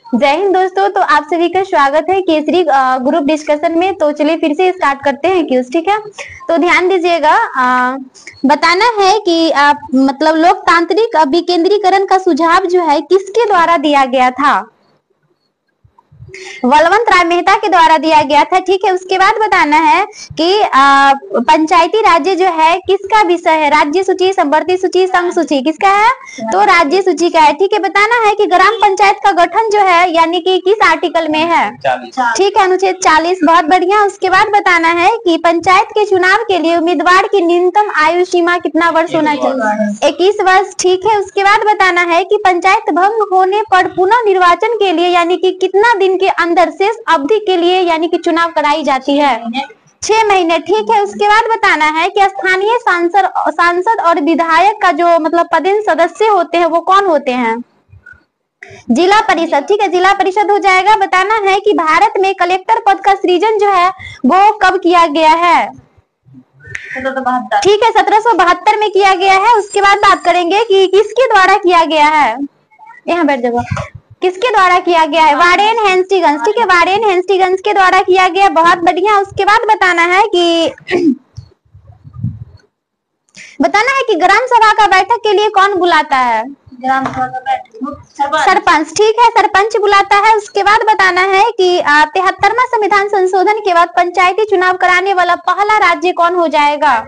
जय हिंद दोस्तों। तो आप सभी का स्वागत है केसरी ग्रुप डिस्कशन में। तो चलिए फिर से स्टार्ट करते हैं क्यूज, ठीक है। तो ध्यान दीजिएगा, बताना है कि मतलब लोकतांत्रिक विकेंद्रीकरण का सुझाव जो है किसके द्वारा दिया गया था। बलवंत राय मेहता के द्वारा दिया गया था, ठीक है। उसके बाद बताना है कि पंचायती राज्य जो है किसका विषय है। राज्य सूची, संवर्ती सूची, संघ सूची, किसका है? तो राज्य सूची का है, ठीक है। बताना है कि ग्राम पंचायत का गठन जो है यानी कि किस आर्टिकल में है, ठीक है, अनुच्छेद 40। बहुत बढ़िया। उसके बाद बताना है कि पंचायत के चुनाव के लिए उम्मीदवार की न्यूनतम आयु सीमा कितना वर्ष होना चाहिए? 21 वर्ष, ठीक है। उसके बाद बताना है कि पंचायत भंग होने पर पुनः निर्वाचन के लिए यानी कि कितना दिन के अंदर शेष अवधि के लिए यानी कि चुनाव कराई जाती है? 6 महीने, ठीक है। उसके बाद बताना है कि स्थानीय सांसद और विधायक का जो मतलब पदेन सदस्य होते हैं वो कौन होते हैं? जिला परिषद, ठीक है, जिला परिषद हो जाएगा। बताना है कि भारत में कलेक्टर पद का सृजन जो है वो कब किया गया है? ठीक है, 1772 में किया गया है। उसके बाद बात करेंगे कि किसके द्वारा किया गया है। यहाँ बैठ जाओ। किसके द्वारा किया गया है? वारेन हेस्टिंग्स, ठीक है, वारेन हेस्टिंग्स के द्वारा किया गया। बहुत बढ़िया। उसके बाद बताना है कि ग्राम सभा का बैठक के लिए कौन बुलाता है? ग्राम सभा का बैठक सरपंच, ठीक है, सरपंच बुलाता है। उसके बाद बताना है कि 73वां संविधान संशोधन के बाद पंचायती चुनाव कराने वाला पहला राज्य कौन हो जाएगा?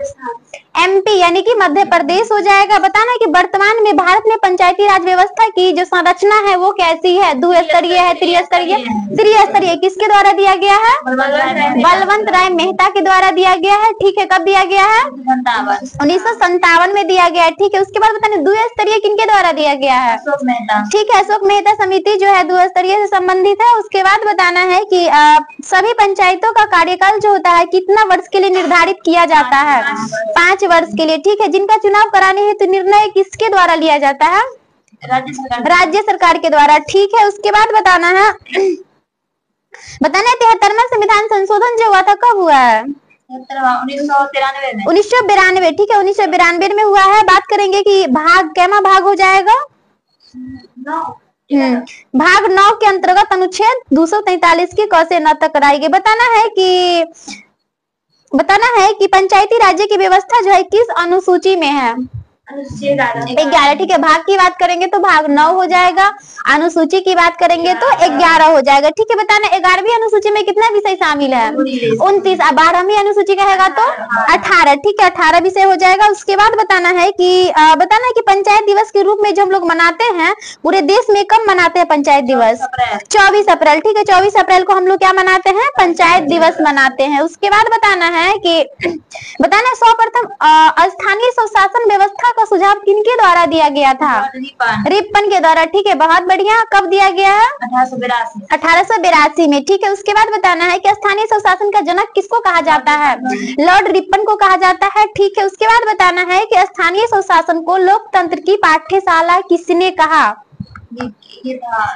MP यानी कि मध्य प्रदेश हो जाएगा। बताना है कि वर्तमान में भारत में पंचायती राज व्यवस्था की जो संरचना है वो कैसी है? द्विस्तरीय है, त्रिस्तरीय? त्रिस्तरीय। किसके द्वारा दिया गया है? बलवंत राय मेहता के द्वारा दिया गया है, ठीक है। कब दिया गया है? 1957 में दिया गया है, ठीक है। उसके बाद बताना द्विस्तरीय किनके द्वारा दिया गया है? ठीक है, अशोक मेहता समिति जो है द्विस्तरीय से संबंधित है। उसके बाद बताना है कि सभी पंचायतों का कार्यकाल जो होता है कितना वर्ष के लिए निर्धारित किया जाता है? 5 वर्ष के लिए, ठीक है। जिनका चुनाव कराने हेतु तो निर्णय किसके द्वारा लिया जाता है? राज्य सरकार के द्वारा, ठीक है। उसके बाद बताना है 73वां संविधान संशोधन जो हुआ था कब हुआ है? 1992, ठीक है, 1992 में हुआ है। बात करेंगे कि भाग कैमा भाग हो जाएगा? भाग 9 के अंतर्गत अनुच्छेद 243 की क से न तक कराई गई। बताना है कि पंचायती राज्य की व्यवस्था जो है किस अनुसूची में है? 11, ठीक है। भाग की बात करेंगे तो भाग 9 हो जाएगा। अनुसूची की बात करेंगे तो 11 हो जाएगा, ठीक है। बताना 11वीं अनुसूची में कितना विषय शामिल है? 29। 12वीं अनुसूची कहेगा तो 18, ठीक है, 18 विषय हो जाएगा। उसके बाद बताना है कि पंचायत दिवस के रूप में जो हम लोग मनाते हैं पूरे देश में कब मनाते हैं पंचायत दिवस? 24 अप्रैल, ठीक है। 24 अप्रैल को हम लोग क्या मनाते हैं? पंचायत दिवस मनाते हैं। उसके बाद बताना है सर्वप्रथम स्थानीय स्वशासन व्यवस्था का सुझाव किनके द्वारा दिया गया था? रिपन के द्वारा, ठीक है। बहुत बढ़िया। कब दिया गया है? 1882 में, ठीक है। उसके बाद बताना है कि स्थानीय स्वशासन का जनक किसको कहा जाता है? लॉर्ड रिपन को कहा जाता है, ठीक है। उसके बाद बताना है कि स्थानीय स्वशासन को लोकतंत्र की पाठ्यशाला किसने कहा?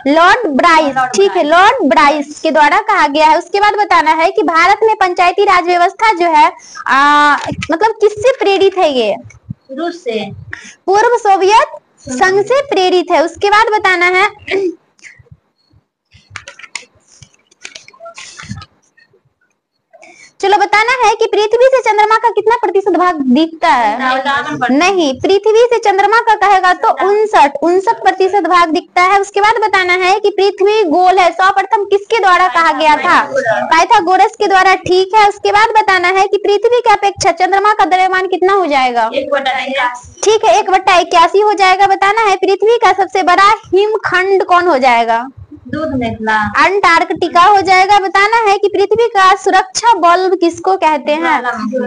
लॉर्ड ब्राइस, ठीक है, लॉर्ड ब्राइस के द्वारा कहा गया है। उसके बाद बताना है कि भारत में पंचायती राज व्यवस्था जो है मतलब किससे प्रेरित है? ये रूस से, पूर्व सोवियत संघ से प्रेरित है। उसके बाद बताना है चलो बताना है कि पृथ्वी से चंद्रमा का कितना प्रतिशत भाग दिखता है? नहीं, पृथ्वी से चंद्रमा का कहेगा तो 59% भाग दिखता है। उसके बाद बताना है कि पृथ्वी गोल है सर्वप्रथम किसके द्वारा कहा गया था? पाइथागोरस के द्वारा, ठीक है। उसके बाद बताना है कि पृथ्वी की अपेक्षा चंद्रमा का द्रव्यमान कितना हो जाएगा? 1/81, ठीक है, 1/81 हो जाएगा। बताना है पृथ्वी का सबसे बड़ा हिमखंड कौन हो जाएगा? दूध मेखला, अंटार्कटिका हो जाएगा। बताना है कि पृथ्वी का सुरक्षा बल्ब किसको कहते हैं?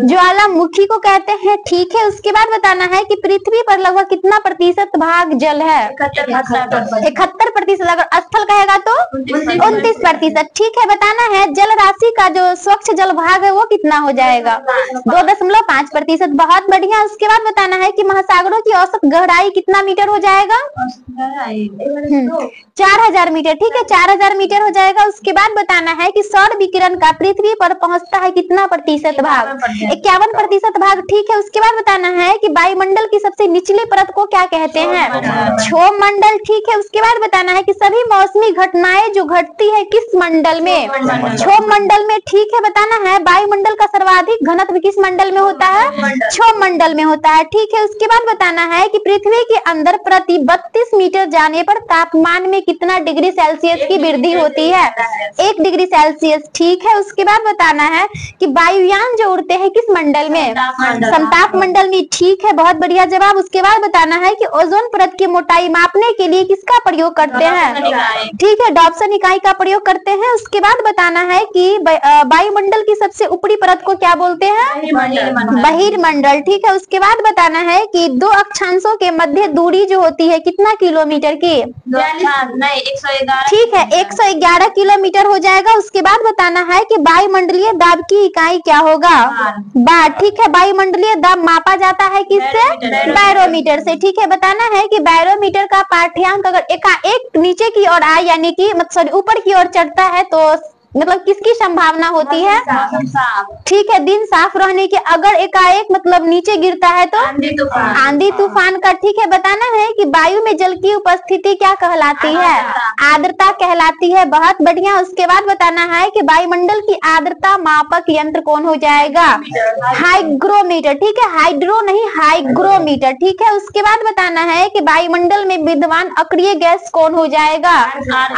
ज्वालामुखी को कहते हैं, ठीक है। उसके बाद बताना है कि पृथ्वी पर लगभग कितना प्रतिशत भाग जल है? 71%। अगर स्थल कहेगा तो 29%, ठीक है। बताना है जल राशि का जो स्वच्छ जल भाग है वो कितना हो जाएगा? 2.5%। बहुत बढ़िया। उसके बाद बताना है कि महासागरों की औसत गहराई कितना मीटर हो जाएगा? 4000 मीटर, ठीक ठीक है 4000 मीटर हो जाएगा। उसके बाद बताना है कि सौर विकिरण का पृथ्वी पर पहुंचता है कितना प्रतिशत भाग, 51% भाग। ठीक है उसके बाद बताना है कि वायुमंडल की सबसे निचली परत को क्या कहते हैं, क्षोभ मंडल। ठीक है उसके बाद बताना है कि सभी मौसमी घटनाएं जो घटती है किस मंडल में, क्षोभ मंडल में। ठीक है बताना है वायुमंडल का सर्वाधिक घनत्व किस मंडल में होता है, क्षोभ मंडल में होता है। ठीक है उसके बाद बताना है कि पृथ्वी के अंदर प्रति 32 मीटर जाने पर तापमान में कितना डिग्री सेल्सियस की वृद्धि होती है, 1 डिग्री सेल्सियस। ठीक है उसके बाद बताना है कि वायुयान जो उड़ते हैं किस मंडल में, समताप मंडल में। ठीक है बहुत बढ़िया जवाब। उसके बाद बताना है कि ओजोन परत की मोटाई मापने के लिए किसका प्रयोग करते हैं, ठीक है डॉप्सन इकाई का प्रयोग करते हैं। उसके बाद बताना है कि वायुमंडल की सबसे ऊपरी परत को क्या बोलते हैं, बहिर्मंडल। ठीक है उसके बाद बताना है कि दो अक्षांशों के मध्य दूरी जो होती है कितना किलोमीटर की, 111, ठीक है 111 किलोमीटर हो जाएगा। उसके बाद बताना है कि वायुमंडलीय दाब की इकाई क्या होगा, बार। ठीक है वायुमंडलीय दाब मापा जाता है किससे, बैरोमीटर से। ठीक है बताना है कि बैरोमीटर का पाठ्यांक अगर एकाएक नीचे की ओर आए यानी कि मतलब ऊपर की ओर चढ़ता है तो मतलब किसकी संभावना होती है, ठीक है दिन साफ रहने की। अगर एकाएक मतलब नीचे गिरता है तो आंधी तूफान का। ठीक है बताना है कि वायु में जल की उपस्थिति क्या कहलाती है, आर्द्रता कहलाती है। बहुत बढ़िया। उसके बाद बताना है कि वायुमंडल की आर्द्रता मापक यंत्र कौन हो जाएगा, हाइग्रोमीटर। ठीक है हाइड्रो नहीं हाइग्रोमीटर। ठीक है उसके बाद बताना है कि वायुमंडल में विद्यमान अक्रिय गैस कौन हो जाएगा,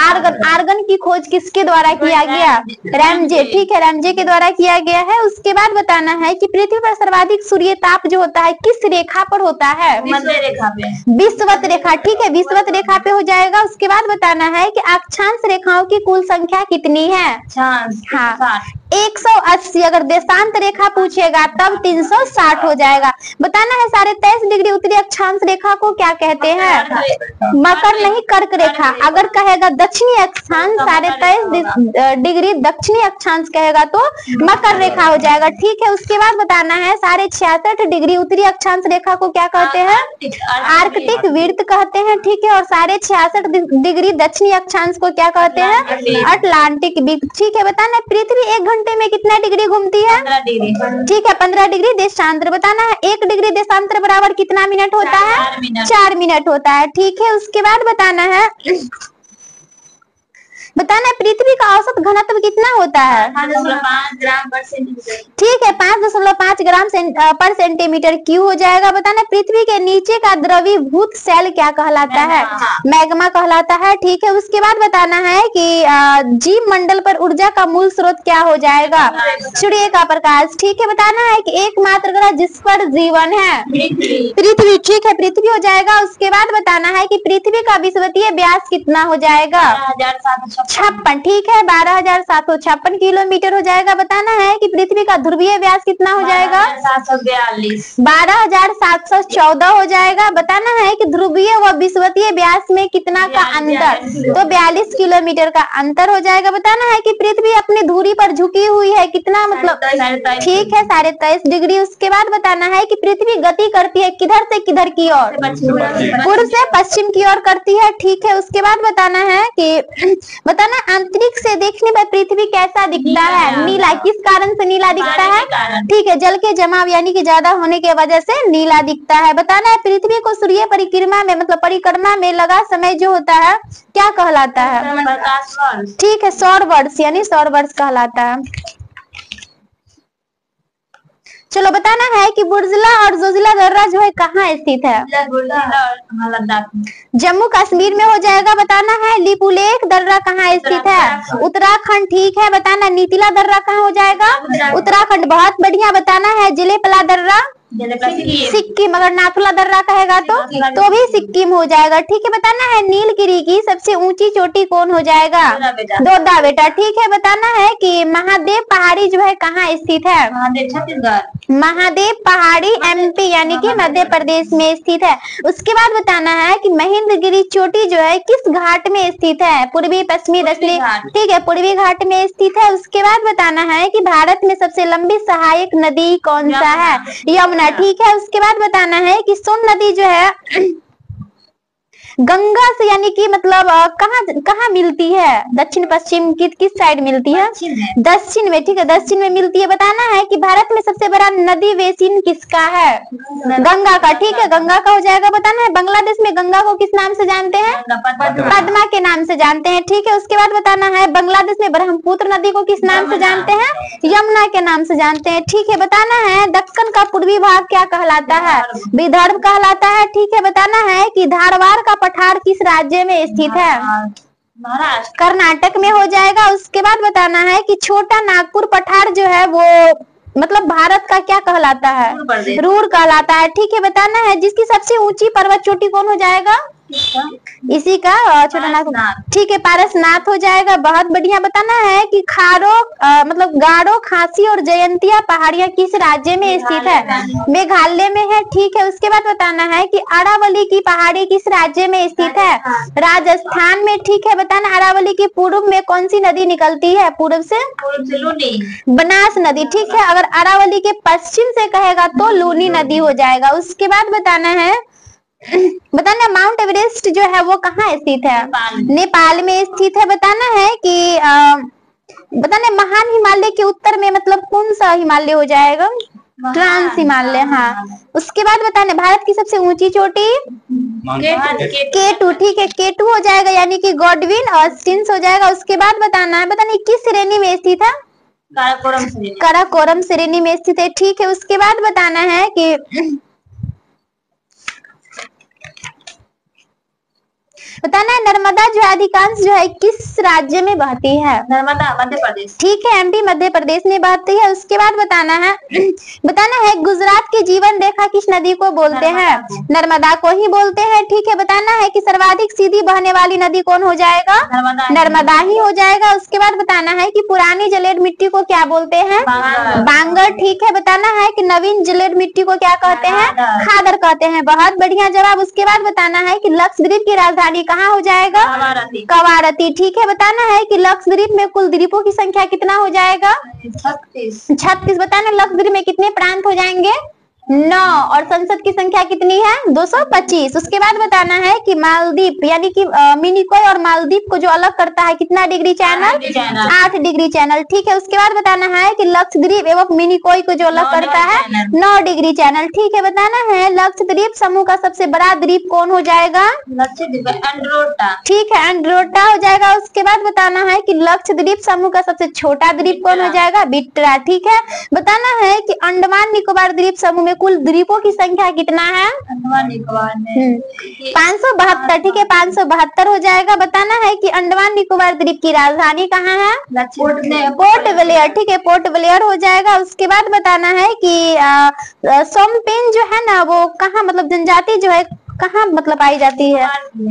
आर्गन। आर्गन की खोज किसके द्वारा किया गया, रैमजे। ठीक है रैमजे के द्वारा किया गया है। उसके बाद बताना है कि पृथ्वी पर सर्वाधिक सूर्य ताप जो होता है किस रेखा पर होता है, मध्य रेखा पे, विषुवत रेखा। ठीक है विषुवत रेखा पे हो जाएगा। उसके बाद बताना है कि अक्षांश रेखाओं की कुल संख्या कितनी है, हाँ 180। अगर देशांत रेखा पूछेगा तब 360 हो जाएगा। बताना है 23.5 डिग्री उत्तरी अक्षांश रेखा को क्या कहते हैं, मकर नहीं कर्क रेखा। अगर कहेगा दक्षिणी अक्षांश 23.5 डिग्री दक्षिणी अक्षांश कहेगा तो मकर रेखा हो जाएगा। ठीक है उसके बाद बताना है 66.5 डिग्री उत्तरी अक्षांश रेखा को क्या कहते हैं, आर्कटिक वृत्त कहते हैं। ठीक है और 66.5 डिग्री दक्षिणी अक्षांश को क्या कहते हैं, अटलांटिक वृत्त। ठीक है बताना है पृथ्वी 1 घंटे में कितना डिग्री घूमती है, 15 डिग्री। ठीक है 15 डिग्री देशांतर। बताना है 1 डिग्री देशांतर बराबर कितना मिनट होता है, 4 मिनट होता है। ठीक है उसके बाद बताना है पृथ्वी का औसत घनत्व कितना होता है, 5.5 ग्राम पर सेंटीमीटर। ठीक है 5.5 ग्राम पर सेंटीमीटर क्यूब हो जाएगा। बताना पृथ्वी के नीचे का द्रवीभूत सेल क्या कहलाता है, मैग्मा कहलाता है। ठीक है उसके बाद बताना है कि जीव मंडल पर ऊर्जा का मूल स्रोत क्या हो जाएगा, सूर्य का प्रकाश। ठीक है बताना है कि एकमात्र ग्रह जिस पर जीवन है, पृथ्वी। ठीक है पृथ्वी हो जाएगा। उसके बाद बताना है कि पृथ्वी का विषुवतीय व्यास कितना हो जाएगा, 56। ठीक है 12,756 किलोमीटर हो जाएगा। बताना है कि पृथ्वी का ध्रुवीय व्यास कितना हो जाएगा, 12,714 हो जाएगा। बताना है कि ध्रुवीय व विषुवतीय व्यास में कितना का अंतर, तो 42 किलोमीटर का अंतर हो जाएगा। बताना है कि पृथ्वी अपनी धुरी पर झुकी हुई है कितना मतलब, ठीक है 23.5 डिग्री। उसके बाद बताना है कि पृथ्वी गति करती है किधर से किधर की ओर, पूर्व से पश्चिम की ओर करती है। ठीक है उसके बाद बताना है कि अंतरिक्ष से देखने पर पृथ्वी कैसा दिखता है, नीला। किस कारण से नीला दिखता है, ठीक है जल के जमाव यानी कि ज्यादा होने की वजह से नीला दिखता है। बताना है पृथ्वी को सूर्य परिक्रमा में मतलब परिक्रमा में लगा समय जो होता है क्या कहलाता है, ठीक है सौर वर्ष यानी सौर वर्ष कहलाता है। चलो बताना है कि बुर्जला और जोजिला दर्रा जो है कहाँ स्थित है, जम्मू कश्मीर में हो जाएगा। बताना है लिपुलेख दर्रा कहाँ स्थित है, उत्तराखंड। ठीक है बताना नीतिला दर्रा कहाँ हो जाएगा, उत्तराखंड। बहुत बढ़िया। बताना है जिलेपला दर्रा सिक्किम। अगर नाथुला दर्रा कहेगा तो भी सिक्किम हो जाएगा। ठीक है बताना है नीलगिरी की सबसे ऊंची चोटी कौन हो जाएगा, दोदा बेटा। ठीक है बताना है कि महादेव पहाड़ी जो है कहाँ स्थित है, छत्तीसगढ़। महादेव पहाड़ी MP यानी कि मध्य प्रदेश में स्थित है। उसके बाद बताना है कि महेंद्रगिरी चोटी जो है किस घाट में स्थित है, पूर्वी पश्चिमी दक्षिणी। ठीक है पूर्वी घाट में स्थित है। उसके बाद बताना है कि भारत में सबसे लंबी सहायक नदी कौन सा है, यमुना। ठीक है उसके बाद बताना है कि सोन नदी जो है गंगा से यानी कि मतलब कहाँ कहाँ मिलती है? दक्षिण पश्चिम किस साइड मिलती है? दक्षिण में। ठीक है, दक्षिण में मिलती है। बताना है कि भारत में सबसे बड़ा नदी बेसिन किसका है? गंगा का। ठीक है, गंगा का हो जाएगा। बताना है बांग्लादेश में गंगा को किस नाम से जानते हैं? पद्मा के नाम से जानते हैं। ठीक है, उसके बाद बताना है बांग्लादेश में ब्रह्मपुत्र नदी को किस नाम से जानते हैं? यमुना के नाम से जानते हैं। ठीक है, बताना है दक्कन का पूर्वी भाग क्या कहलाता है? विदर्भ कहलाता है। ठीक है, बताना है कि धारवाड़ का पठार किस राज्य में स्थित है? महाराष्ट्र, कर्नाटक में हो जाएगा। उसके बाद बताना है कि छोटा नागपुर पठार जो है वो मतलब भारत का क्या कहलाता है? रूर कहलाता है। ठीक है, बताना है जिसकी सबसे ऊंची पर्वत चोटी कौन हो जाएगा? इसी का छोटा नागपुर। ठीक है, पारसनाथ हो जाएगा। बहुत बढ़िया। बताना है कि खारो मतलब गारो, खासी और जयंतिया पहाड़ियां किस राज्य में स्थित है? मेघालय में है। ठीक है, उसके बाद बताना है कि अरावली की पहाड़ी किस राज्य में स्थित है? राजस्थान में। ठीक है, बताना अरावली की पूर्व में कौन सी नदी निकलती है? पूर्व से बनास नदी। ठीक है, अगर अरावली के पश्चिम से कहेगा तो लूनी नदी हो जाएगा। उसके बाद बताना है माउंट एवरेस्ट जो है वो कहाँ स्थित है? नेपाल में स्थित है। बताना है कि बताना महान हिमालय के उत्तर में मतलब कौन सा हिमालय हो जाएगा? ट्रांस हिमालय। हाँ, उसके बाद बताना भारत की सबसे ऊंची चोटी K2। ठीक है, K2 हो जाएगा यानी कि गॉडविन ऑस्टिन हो जाएगा। उसके बाद बताना है किस श्रेणी में स्थित है? काराकोरम श्रेणी में स्थित है। ठीक है, उसके बाद बताना है कि बताना है नर्मदा जो अधिकांश जो है किस राज्य में बहती है? नर्मदा मध्य प्रदेश। ठीक है, एमपी मध्य प्रदेश में बहती है। उसके बाद बताना है गुजरात की जीवन रेखा किस नदी को बोलते हैं? नर्मदा को ही बोलते हैं। ठीक है, बताना है कि सर्वाधिक सीधी बहने वाली नदी कौन हो जाएगा? नर्मदा ही हो जाएगा। उसके बाद बताना है कि पुरानी जलेड मिट्टी को क्या बोलते हैं? बांगर। ठीक है, बताना है कि नवीन जलेड मिट्टी को क्या कहते हैं? खादर कहते हैं। बहुत बढ़िया जवाब। उसके बाद बताना है कि लक्षद्वीप की राजधानी कहाँ हो जाएगा? कवारती। ठीक है, बताना है कि लक्षद्वीप में कुल द्वीपों की संख्या कितना हो जाएगा? 36। बताना लक्षद्वीप में कितने प्रांत हो जाएंगे? 9। और संसद की संख्या कितनी है? 225। उसके बाद बताना है कि मालदीप यानी कि मिनिकॉय और मालदीप को जो अलग करता है कितना डिग्री चैनल? 8 degree channel. ठीक है, उसके बाद बताना है कि लक्षद्वीप एवं मिनिकॉय को जो अलग करता है 9 डिग्री चैनल। ठीक है, बताना है लक्षद्वीप समूह का सबसे बड़ा द्वीप कौन हो जाएगा? एंड्रोटा। ठीक है, एंड्रोटा हो जाएगा। उसके बाद बताना है कि लक्षद्वीप समूह का सबसे छोटा द्वीप कौन हो जाएगा? बिट्रा। ठीक है, बताना है कि अंडमान निकोबार द्वीप समूह में कुल द्वीपों की संख्या कितना है? 572। ठीक है, 572 हो जाएगा। बताना है कि अंडमान निकोबार द्वीप की राजधानी कहाँ है? Port Blair. ठीक है, पोर्ट ब्लेयर हो जाएगा। उसके बाद बताना है कि सोमपेन जो है ना वो कहाँ मतलब जनजाति जो है कहाँ मतलब पाई जाती है?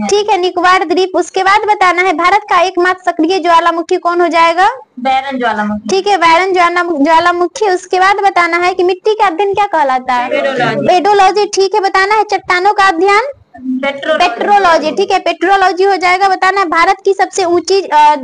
ठीक है, निकोबार द्वीप। उसके बाद बताना है भारत का एकमात्र सक्रिय ज्वालामुखी कौन हो जाएगा? बैरन ज्वालामुखी। ठीक है, बैरन ज्वालामुखी। उसके बाद बताना है कि मिट्टी का अध्ययन क्या कहलाता है? पेडोलॉजी। ठीक है, बताना है चट्टानों का अध्ययन? पेट्रोलॉजी। ठीक है, पेट्रोलॉजी हो जाएगा। बताना है भारत की सबसे ऊंची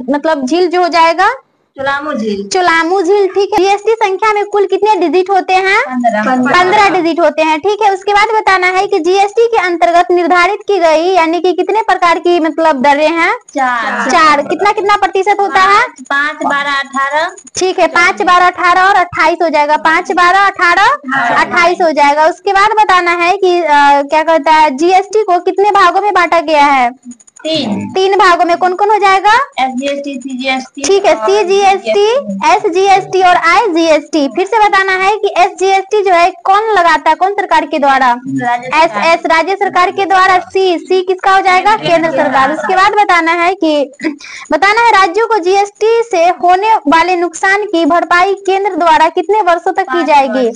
मतलब झील जो हो जाएगा? चुलामू झील। ठीक है, जीएसटी संख्या में कुल कितने डिजिट होते हैं? 15 डिजिट होते हैं। ठीक है, उसके बाद बताना है कि जीएसटी के अंतर्गत निर्धारित की गई यानी कि कितने प्रकार की मतलब दरें हैं? 4। कितना प्रतिशत होता है? 5, 12, 18। ठीक है, 5, 12, 18 और 28 हो जाएगा। 5, 12, 18, 28 हो जाएगा। उसके बाद बताना है कि क्या कहता है जीएसटी को कितने भागों में बांटा गया है? 3 भागों में। कौन कौन हो जाएगा? SGST, CGST. ठीक है, सीजीएसटी, एसजीएसटी और आईजीएसटी। फिर से बताना है कि एसजीएसटी जो है कौन लगाता है? कौन सरकार के द्वारा? एस राज्य सरकार के द्वारा। सी किसका हो जाएगा? केंद्र सरकार। उसके बाद बताना है राज्यों को जीएसटी से होने वाले नुकसान की भरपाई केंद्र द्वारा कितने वर्षों तक की जाएगी?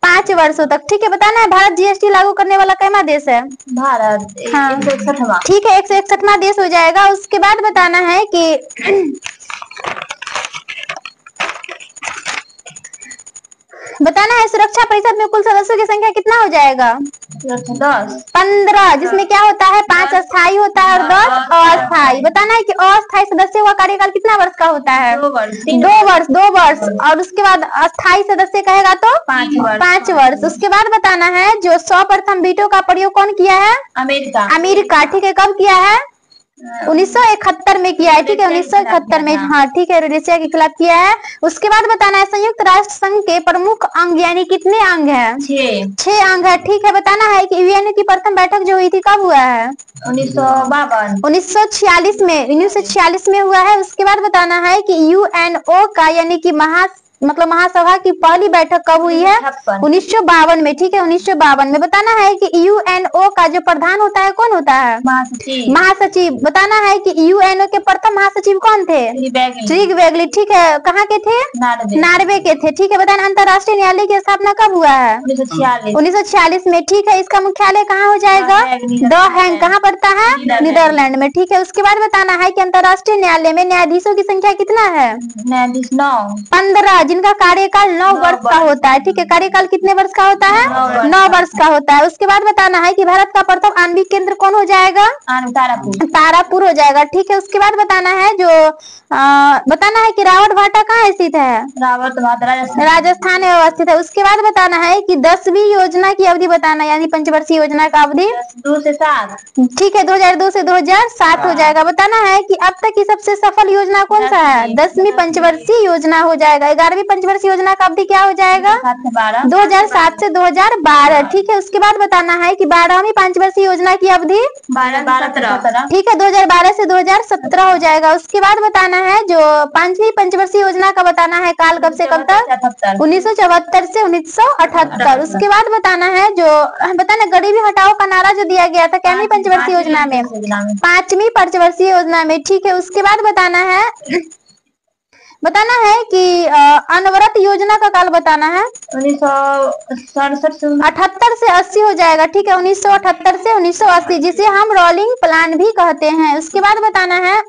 5 वर्षों तक। ठीक है, बताना है भारत जीएसटी लागू करने वाला कितना देश है? भारत। हाँ, 161वां। ठीक है, 161वां देश हो जाएगा। उसके बाद बताना है कि बताना है सुरक्षा परिषद में कुल सदस्यों की संख्या कितना हो जाएगा? 10। 15, जिसमें क्या होता है? 5 अस्थायी होता है और 10 अस्थायी। अस्थायी, बताना है कि अस्थायी सदस्य का कार्यकाल कितना वर्ष का होता है? 2 वर्ष। और उसके बाद अस्थायी सदस्य कहेगा तो 5 वर्ष। उसके बाद बताना है जो सर्वप्रथम वीटो का प्रयोग कौन किया है? अमेरिका। ठीक है, कब किया है? 1971 में किया है। ठीक है, 1971 में। हाँ ठीक है, रोडेशिया के खिलाफ किया है। उसके बाद बताना है संयुक्त राष्ट्र संघ के प्रमुख अंग यानी कितने अंग है? 6 अंग है। ठीक है, बताना है कि यूएनओ की प्रथम बैठक जो हुई थी कब हुआ है? 1946 में हुआ है। उसके बाद बताना है कि यूएनओ का यानी कि महासभा की पहली बैठक कब हुई है? 1952 में। ठीक है, 1952 में। बताना है कि यूएनओ का जो प्रधान होता है कौन होता है? महासचिव। बताना है कि यूएनओ के प्रथम महासचिव कौन थे? ट्रिग वेगली। ठीक है, कहाँ के थे? नॉर्वे के थे। ठीक है, बताना अंतर्राष्ट्रीय न्यायालय की स्थापना कब हुआ है? 1946 में। ठीक है, इसका मुख्यालय कहाँ हो जाएगा? The Hague. कहाँ पड़ता है? नीदरलैंड में। ठीक है, उसके बाद बताना है कि अंतर्राष्ट्रीय न्यायालय में न्यायाधीशों की संख्या कितना है? 15, जिनका कार्यकाल 9 वर्ष का होता है। ठीक है, कार्यकाल कितने वर्ष का होता है? 9 वर्ष का होता है। उसके बाद बताना है कि भारत का प्रथम आणविक केंद्र कौन हो जाएगा? तारापुर हो जाएगा। ठीक है, उसके बाद बताना है जो बताना है कि रावत भाटा कहाँ स्थित है? राजस्थान में अवस्थित है। उसके बाद बताना है कि 10वीं योजना की अवधि बताना यानी पंचवर्षीय योजना का अवधि 2 से 7। ठीक है, 2002 से 2007 हो जाएगा। बताना है कि अब तक की सबसे सफल योजना कौन सा है? 10वीं पंचवर्षीय योजना हो जाएगा। 11वीं पंचवर्षीय योजना का अवधि क्या हो जाएगा? 2007 से 2012। ठीक है, उसके बाद बताना है कि 12वीं पंचवर्षीय योजना की अवधि 12-13। ठीक है, 2012 से 2017 हो जाएगा। उसके बाद बताना है जो 5वीं पंचवर्षीय योजना का बताना है काल कब से कब तक? 1974 से 1978। उसके बाद बताना है जो बताना गरीबी हटाओ का नारा जो दिया गया था कैवी पंचवर्षीय योजना में? 5वीं पंचवर्षीय योजना में। ठीक है, उसके बाद बताना है कि अनवरत योजना का काल बताना है 1968 से 80 हो जाएगा। ठीक है, 1978 से 1980 जिसे हम रोलिंग प्लान भी कहते हैं। उसके बाद बताना है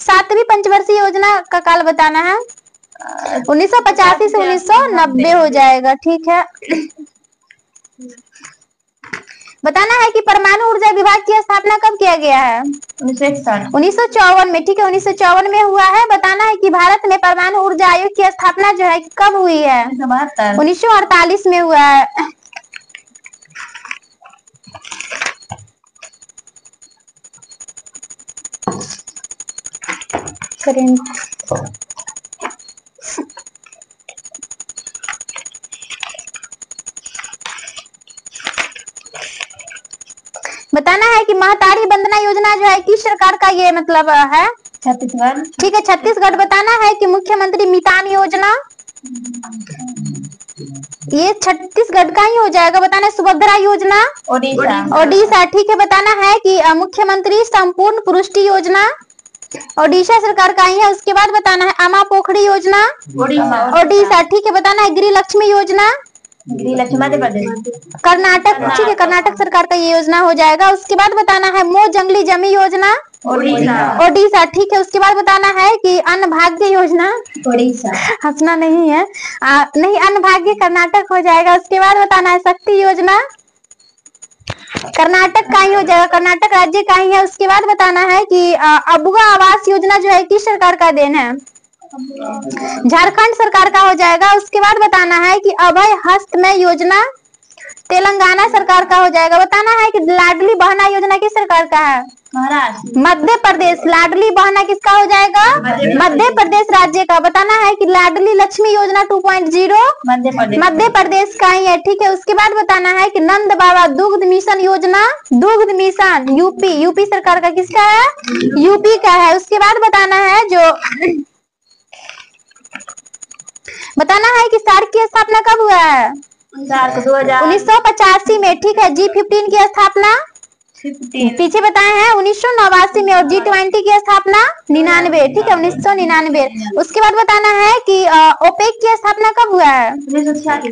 7वीं पंचवर्षीय योजना का काल बताना है 1985 से 1990 हो जाएगा। ठीक है, बताना है कि परमाणु ऊर्जा विभाग की स्थापना कब किया गया है? 1954 में। ठीक है, 1954 में हुआ है। बताना है कि भारत में परमाणु ऊर्जा आयोग की स्थापना जो है कब हुई है? 1948 में हुआ है। बताना है कि महतारी वंदना योजना जो है किस सरकार का ये मतलब है? छत्तीसगढ़। ठीक है, छत्तीसगढ़। बताना है कि मुख्यमंत्री मितान योजना ये छत्तीसगढ़ का ही हो जाएगा। बताना है सुभद्रा योजना ओडिशा। ठीक है, बताना है कि मुख्यमंत्री संपूर्ण पुष्टि योजना ओडिशा सरकार का ही है। उसके बाद बताना है अमा पोखरी योजना ओडिशा। ठीक है, बताना है गृहलक्ष्मी योजना मध्य प्रदेश कर्नाटक। ठीक है, कर्नाटक सरकार का ये योजना हो जाएगा। उसके बाद बताना है मो जंगली जमी योजना ओडिशा। ठीक है, उसके बाद बताना है कि अन्नभाग्य योजना ओडिशा। हंसना नहीं है नहीं, अन्नभाग्य कर्नाटक हो जाएगा। उसके बाद बताना है शक्ति योजना कर्नाटक का ही हो जाएगा, कर्नाटक राज्य का ही है। उसके बाद बताना है कि अबुआ आवास योजना जो है किस सरकार का देन है? झारखंड सरकार का हो जाएगा। उसके बाद बताना है कि अभय हस्तमय योजना तेलंगाना सरकार का हो जाएगा। बताना है कि लाडली बहना योजना किस सरकार का है? महाराष्ट्र। मध्य प्रदेश। लाडली बहना किसका हो जाएगा? मध्य प्रदेश राज्य का। बताना है कि लाडली लक्ष्मी योजना 2.0 मध्य प्रदेश का ही है। ठीक है, उसके बाद बताना है कि नंद बाबा दुग्ध मिशन योजना दुग्ध मिशन यूपी सरकार का किसका है? यूपी का है। उसके बाद बताना है जो बताना है कि सार्क की स्थापना कब हुआ है? 1985 में। ठीक है, G15 की स्थापना पीछे बताए हैं 1989 में और G20 की स्थापना 99। ठीक है, 1999। उसके बाद बताना है कि ओपेक की स्थापना कब हुआ है?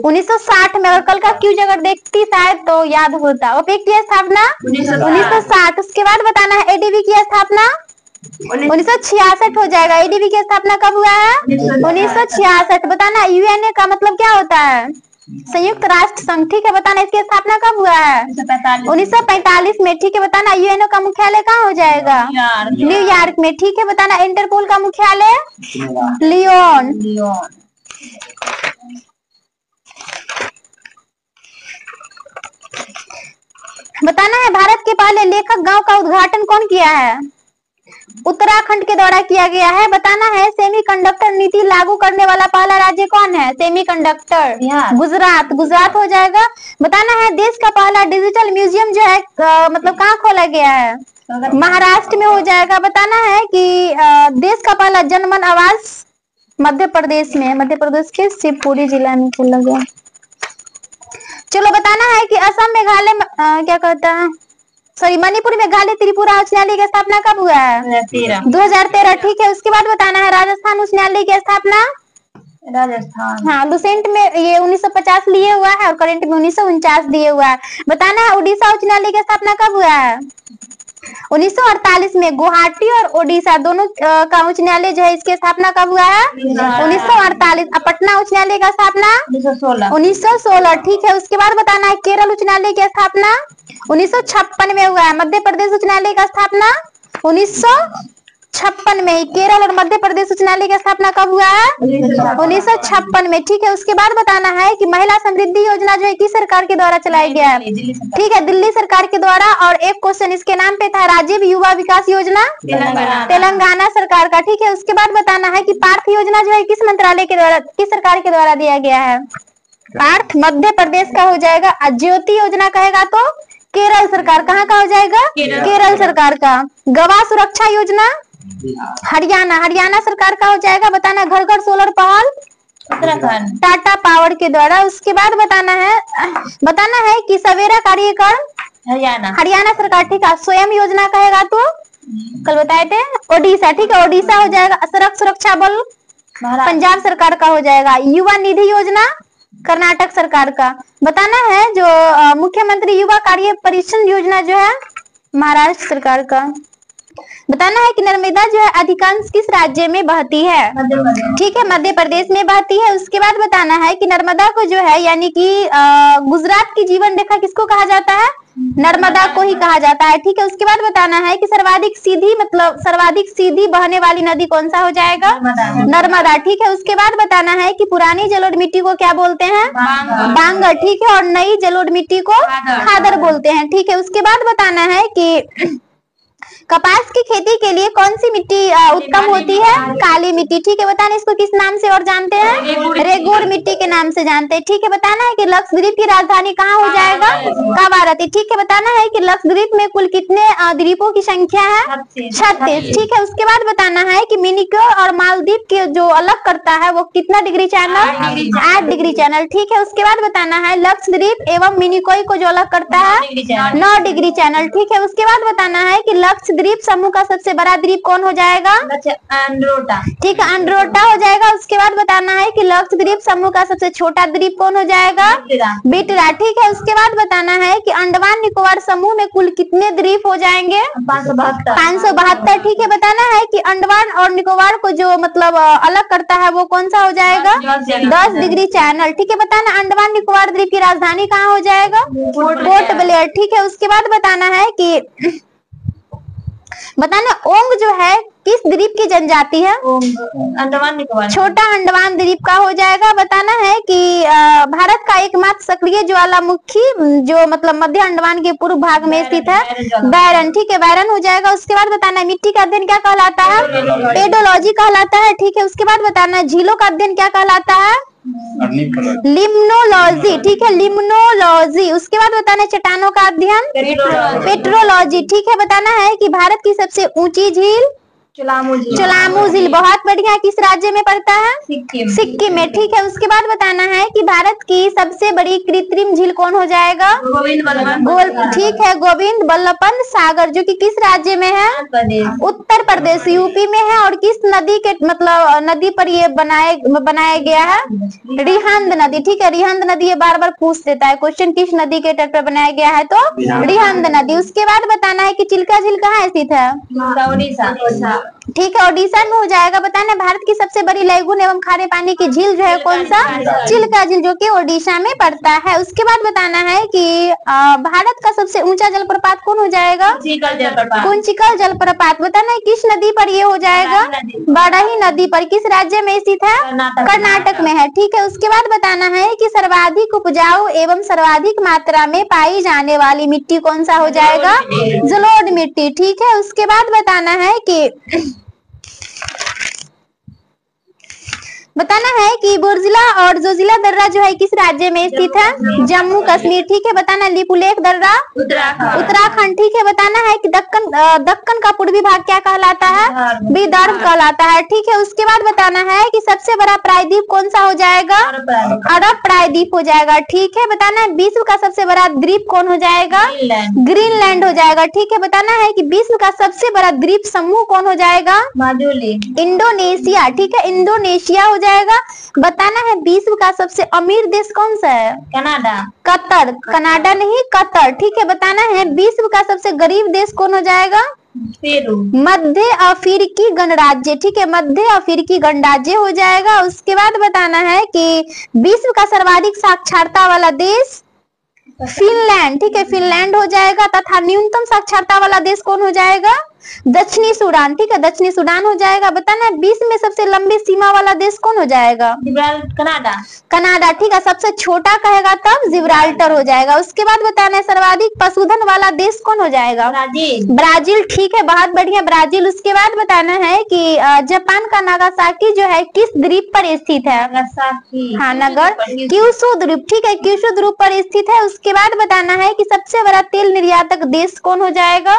1960 में। और कल का क्यूज अगर देखती शायद तो याद होता। ओपेक की स्थापना 1960। उसके बाद बताना है एडीबी की स्थापना 1966 हो जाएगा। एडीबी की स्थापना कब हुआ है? 1966। बताना यूएनए का मतलब क्या होता है? संयुक्त राष्ट्र संघ, ठीक है बताना इसकी स्थापना कब हुआ है? 1945 में, ठीक है बताना यूएनओ का मुख्यालय कहाँ हो जाएगा? न्यूयॉर्क में, ठीक है बताना इंटरपोल का मुख्यालय? लियोन। बताना है भारत के पहले लेखक गांव का उद्घाटन कौन किया है? उत्तराखंड के द्वारा किया गया है। बताना है सेमीकंडक्टर नीति लागू करने वाला पहला राज्य कौन है? सेमीकंडक्टर गुजरात। गुजरात हो जाएगा। बताना है देश का पहला डिजिटल म्यूजियम जो है मतलब कहाँ खोला गया है? महाराष्ट्र में हो जाएगा। बताना है कि देश का पहला जनमन आवास मध्य प्रदेश में, मध्य प्रदेश के शिवपुरी जिला में खोला गया। चलो बताना है कि असम मेघालय क्या कहता है, सॉरी मणिपुर मेघालय त्रिपुरा उच्च न्यायालय की स्थापना कब हुआ है? 2013, ठीक है। उसके बाद बताना है राजस्थान उच्च न्यायालय की स्थापना? राजस्थान, हाँ लुसेंट में ये 1950 लिए हुआ है और करंट में 1949 दिए हुआ है। बताना है उड़ीसा उच्च न्यायालय की स्थापना कब हुआ है? 1948 में। गुवाहाटी और ओडिशा दोनों का उच्च न्यायालय जो है इसकी स्थापना कब हुआ है? 1948। पटना उच्च न्यायालय का स्थापना 1916, ठीक है। उसके बाद बताना है केरल उच्च न्यायालय की स्थापना 1956 में हुआ है। मध्य प्रदेश उच्च न्यायालय का स्थापना 1956 में। केरल और मध्य प्रदेश उच्च न्यायालय की स्थापना कब हुआ है? 1956 में, ठीक है। उसके बाद बताना है कि महिला समृद्धि योजना जो है किस सरकार के द्वारा चलाई गया है? ठीक है दिल्ली सरकार के द्वारा। और एक क्वेश्चन इसके नाम पे था राजीव युवा विकास योजना तेलंगाना सरकार का, ठीक है। उसके बाद बताना है कि पार्थ योजना जो है किस मंत्रालय के द्वारा, किस सरकार के द्वारा दिया गया है? पार्थ मध्य प्रदेश का हो जाएगा। ज्योति योजना कहेगा तो केरल सरकार, कहाँ का हो जाएगा? केरल सरकार का। गवाह सुरक्षा योजना हरियाणा, हरियाणा सरकार का हो जाएगा। बताना घर घर सोलर पहल उत्तराखंड, टाटा पावर के द्वारा। उसके बाद बताना है कि सवेरा कार्यक्रम हरियाणा, हरियाणा सरकार, ठीक है। स्वयं योजना कहेगा तो कल बताए थे ओडिशा, ठीक है। ओडिशा हो जाएगा। सड़क सुरक्षा बल पंजाब सरकार का हो जाएगा। युवा निधि योजना कर्नाटक सरकार का। बताना है जो मुख्यमंत्री युवा कार्य परिक्षण योजना जो है महाराष्ट्र सरकार का। बताना है कि नर्मदा जो है अधिकांश किस राज्य में बहती है? ठीक है मध्य प्रदेश में बहती है। उसके बाद बताना है कि नर्मदा को जो है यानी कि गुजरात की जीवन रेखा किसको कहा जाता है? नर्मदा को ही कहा जाता है, ठीक है। उसके बाद बताना है कि सर्वाधिक सीधी बहने वाली नदी कौन सा हो जाएगा? नर्मदा, ठीक है। उसके बाद बताना है कि पुरानी जलोढ़ मिट्टी को क्या बोलते हैं? बांगर, ठीक है। और नई जलोढ़ मिट्टी को खादर बोलते हैं, ठीक है। उसके बाद बताना है कि कपास की खेती के लिए कौन सी मिट्टी उत्तम होती है? काली मिट्टी, ठीक है। बताना इसको किस नाम से और जानते हैं? रेगुर मिट्टी के नाम से जानते हैं, ठीक है। बताना है कि लक्षद्वीप की राजधानी कहाँ हो जाएगा? कावारती, ठीक है। बताना है कि लक्षद्वीप में कुल कितने द्वीपों की संख्या है? 36, ठीक है। उसके बाद बताना है कि मिनिकोय और मालदीव के जो अलग करता है वो कितना डिग्री चैनल? 8 डिग्री चैनल, ठीक है। उसके बाद बताना है लक्षद्वीप एवं मिनिकोय को जो अलग करता है 9 डिग्री चैनल, ठीक है। उसके बाद बताना है कि लक्षद्वीप समूह का सबसे बड़ा द्वीप कौन हो जाएगा? अंड्रोटा, ठीक है अंड्रोटा हो जाएगा। उसके बाद बताना है कि लक्षद्वीप समूह का सबसे छोटा द्वीप कौन हो जाएगा? बिटरा, ठीक है। उसके बाद बताना है कि अंडमान निकोबार समूह में कुल कितने द्वीप हो जाएंगे? 572, ठीक है। बताना है कि अंडमान और निकोबार को जो मतलब अलग करता है वो कौन सा हो जाएगा? 10 डिग्री चैनल, ठीक है। बताना अंडमान निकोबार द्वीप की राजधानी कहाँ हो जाएगा? पोर्ट ब्लेयर, ठीक है। उसके बाद बताना है कि ओंग जो है किस द्वीप की जनजाति है? अंडमान निकोबार, छोटा अंडमान द्वीप का हो जाएगा। बताना है कि भारत का एकमात्र सक्रिय ज्वालामुखी जो मतलब मध्य अंडमान के पूर्व भाग में स्थित है बैरन, ठीक है। बैरन हो जाएगा। उसके बाद बताना है मिट्टी का अध्ययन क्या कहलाता है? पेडोलॉजी कहलाता है, ठीक है। उसके बाद बताना है झीलों का अध्ययन क्या कहलाता है? लिम्नोलॉजी, ठीक है। लिम्नोलॉजी। उसके बाद बताना है चट्टानों का अध्ययन पेट्रोलॉजी, ठीक है। बताना है कि भारत की सबसे ऊंची झील चुलामू झील बहुत बढ़िया किस राज्य में पड़ता है? सिक्किम में, ठीक है। उसके बाद बताना है कि भारत की सबसे बड़ी कृत्रिम झील कौन हो जाएगा? ठीक है गोविंद बल्लभ सागर, जो कि किस राज्य में है? उत्तर प्रदेश यूपी में है। और किस नदी के मतलब नदी पर ये बनाया गया है? रिहंद नदी, ठीक है। रिहंद नदी ये बार बार पूछ देता है क्वेश्चन, किस नदी के तट पर बनाया गया है? तो रिहंद नदी। उसके बाद बताना है कि चिल्का झील कहाँ स्थित है? ठीक है, ओडिशा में हो जाएगा। बताना भारत की सबसे बड़ी लैगून एवं खारे पानी की झील जो है कौन सा? चिल्का झील, जो कि ओडिशा में पड़ता है। उसके बाद बताना है कि भारत का सबसे ऊंचा जलप्रपात कौन हो जाएगा? कुंचिकल जलप्रपात। बताना है किस नदी पर ये हो जाएगा? बड़ही नदी पर। किस राज्य में स्थित है? कर्नाटक में है। ठीक है, उसके बाद बताना है कि सर्वाधिक उपजाऊ एवं सर्वाधिक मात्रा में पाई जाने वाली मिट्टी कौन सा हो जाएगा? जलोढ़ मिट्टी। ठीक है, उसके बाद बताना है कि बुर्जिला और जोजिला दर्रा जो है किस राज्य में स्थित है? जम्मू कश्मीर। ठीक है, बताना लिपुलेख दर्रा उत्तराखंड। ठीक है, बताना है कि दक्कन का पूर्वी भाग क्या कहलाता है? विदर्भ कहलाता है। ठीक है, उसके बाद बताना है कि सबसे बड़ा प्रायद्वीप कौन सा हो जाएगा? अरब प्रायद्वीप हो जाएगा। ठीक है, बताना है विश्व का सबसे बड़ा द्वीप कौन हो जाएगा? ग्रीनलैंड हो जाएगा। ठीक है, बताना है कि विश्व का सबसे बड़ा द्वीप समूह कौन हो जाएगा? इंडोनेशिया। ठीक है, इंडोनेशिया हो जाएगा। बताना है विश्व का सबसे अमीर देश कौन सा है? कतर। कनाडा नहीं, कतर। ठीक है, बताना है विश्व का सबसे गरीब देश कौन हो जाएगा? मध्य अफ्रीकी गणराज्य। ठीक है, मध्य अफ्रीकी गणराज्य हो जाएगा। उसके बाद बताना है कि विश्व का सर्वाधिक साक्षरता वाला देश फिनलैंड। ठीक है, फिनलैंड हो जाएगा। तथा न्यूनतम साक्षरता वाला देश कौन हो जाएगा? दक्षिणी सूडान। ठीक है, दक्षिणी सूडान हो जाएगा। बताना है विश्व में सबसे लंबी सीमा वाला देश कौन हो जाएगा? कनाडा। ठीक है, सबसे छोटा कहेगा तब जिब्राल्टर हो जाएगा। उसके बाद बताना है सर्वाधिक पशुधन वाला देश कौन हो जाएगा? ब्राजील। ठीक है, बहुत बढ़िया, ब्राजील। उसके बाद बताना है कि जापान का नागासाकी जो है किस द्वीप पर स्थित है? हाँ, नगर क्यूशू द्वीप। ठीक है, क्यूशू द्वीप पर स्थित है। उसके बाद बताना है कि सबसे बड़ा तेल निर्यातक देश कौन हो जाएगा?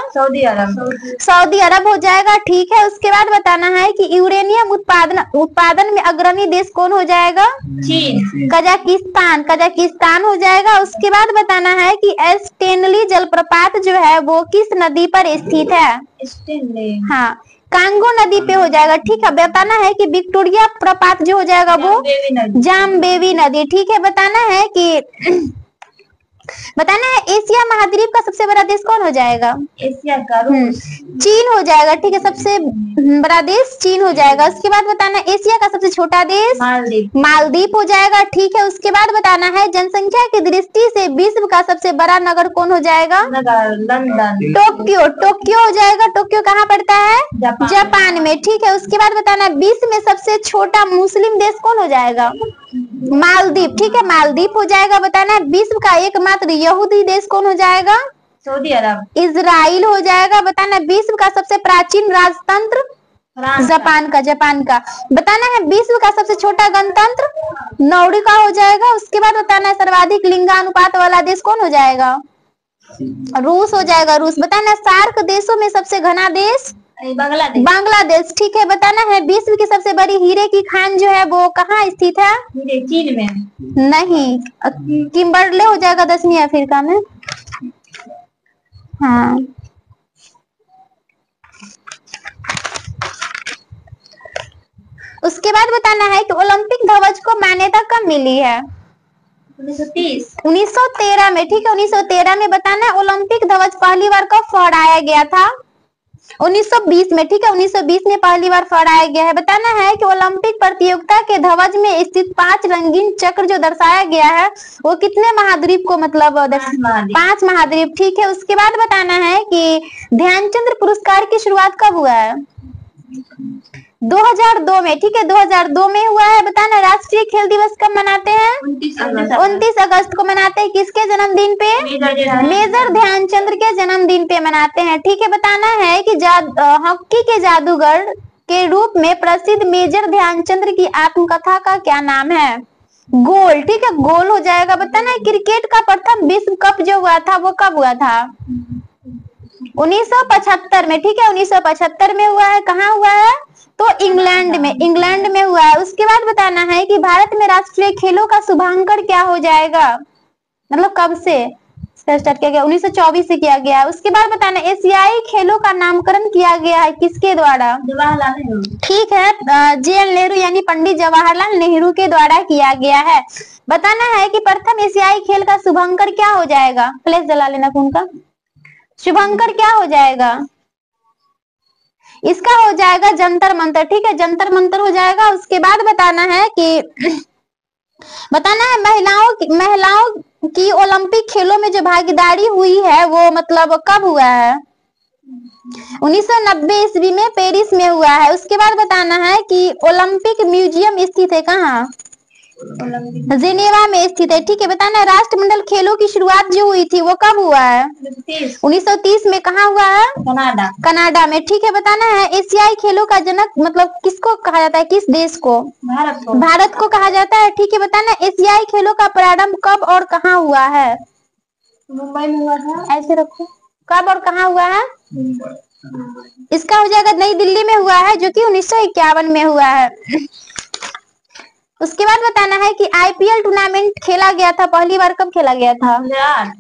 सऊदी अरब हो जाएगा। ठीक है, उसके बाद बताना है कि यूरेनियम उत्पादन में अग्रणी देश कौन हो जाएगा? चीन। कजाकिस्तान हो जाएगा। उसके बाद बताना है कि स्टेनली जलप्रपात जो है वो किस नदी पर स्थित है? हाँ, कांगो नदी पे हो जाएगा। ठीक है, बताना है कि विक्टोरिया प्रपात जो हो जाएगा वो जाम्बेवी नदी। ठीक है, बताना है एशिया महाद्वीप का सबसे बड़ा देश कौन हो जाएगा? एशिया का चीन हो जाएगा। ठीक है, सबसे बड़ा देश चीन हो जाएगा। उसके बाद बताना है एशिया का सबसे छोटा देश मालदीव हो जाएगा। ठीक है, उसके बाद बताना है जनसंख्या की दृष्टि से विश्व का सबसे बड़ा नगर कौन हो जाएगा? लंदन। टोक्यो हो जाएगा। टोक्यो कहाँ पड़ता है? जापान में। ठीक है, उसके बाद बताना है विश्व में सबसे छोटा मुस्लिम देश कौन हो जाएगा? मालदीव। ठीक है, मालदीव हो जाएगा। बताना है विश्व का एकमात्र यहूदी देश कौन हो जाएगा? सऊदी अरब। इजराइल हो जाएगा। बताना है विश्व का सबसे प्राचीन राजतंत्र? जापान का। बताना है विश्व का सबसे छोटा गणतंत्र? नौरी का हो जाएगा। उसके बाद बताना है सर्वाधिक लिंगानुपात वाला देश कौन हो जाएगा? रूस हो जाएगा। रूस। बताना है सार्क देशों में सबसे घना देश? बांग्लादेश। ठीक है, बताना है विश्व की सबसे बड़ी हीरे की खान जो है वो कहाँ स्थित है? चीन में नहीं, किम्बरले हो जाएगा दक्षिणी अफ्रीका में। हाँ, उसके बाद बताना है कि ओलंपिक ध्वज को मान्यता कब मिली है? 1913 में। ठीक है, 1913 में। बताना है ओलंपिक ध्वज पहली बार कब फहराया गया था? 1920 में। ठीक है, 1920 में पहली बार फहराया गया है। बताना है कि ओलंपिक प्रतियोगिता के ध्वज में स्थित 5 रंगीन चक्र जो दर्शाया गया है वो कितने महाद्वीप को मतलब 5 महाद्वीप। ठीक है, उसके बाद बताना है कि ध्यानचंद पुरस्कार की शुरुआत कब हुआ है? 2002 में। ठीक है, 2002 में हुआ है। बताना राष्ट्रीय खेल दिवस कब मनाते हैं? 29 अगस्त को मनाते हैं। किसके जन्मदिन पे? मेजर ध्यानचंद के जन्मदिन पे मनाते हैं। ठीक है, बताना है कि हॉकी के जादूगर के रूप में प्रसिद्ध मेजर ध्यानचंद की आत्मकथा का क्या नाम है? गोल। ठीक है, गोल हो जाएगा। बताना है क्रिकेट का प्रथम विश्व कप जो हुआ था वो कब हुआ था? 1975 में। ठीक है, 1975 में हुआ है। कहाँ हुआ है? तो इंग्लैंड में हुआ है। उसके बाद बताना है कि भारत में राष्ट्रीय खेलों का शुभारंभ क्या हो जाएगा? मतलब कब से स्टार्ट किया गया? 1924 से किया गया। उसके बाद बताना एशियाई खेलों का नामकरण किया गया है किसके द्वारा? जवाहरलाल नेहरू। ठीक है, JN नेहरू यानी पंडित जवाहरलाल नेहरू के द्वारा किया गया है। बताना है कि प्रथम एशियाई खेल का शुभंकर क्या हो जाएगा? प्लेस जला लेना फोन का। शुभंकर क्या हो जाएगा? इसका हो जाएगा जंतर मंतर। ठीक है, जंतर मंतर हो जाएगा। उसके बाद बताना है महिलाओं की ओलंपिक खेलों में जो भागीदारी हुई है वो मतलब कब हुआ है? 1990 ईस्वी में पेरिस में हुआ है। उसके बाद बताना है कि ओलंपिक म्यूजियम स्थित है कहाँ? जेनेवा में स्थित है। ठीक है, बताना है राष्ट्रमंडल खेलों की शुरुआत जो हुई थी वो कब हुआ है? 1930 में। कहाँ हुआ है? कनाडा में। ठीक है, बताना है एशियाई खेलों का जनक मतलब किसको कहा जाता है, किस देश को? भारत को कहा जाता है। ठीक है, बताना एशियाई खेलों का प्रारंभ कब और कहाँ हुआ है? मुंबई में हुआ था। ऐसे रखो, कब और कहाँ हुआ है? इसका हो जाएगा नई दिल्ली में हुआ है, जो कि 1951 में हुआ है। उसके बाद बताना है कि आईपीएल टूर्नामेंट खेला गया था पहली बार कब खेला गया था?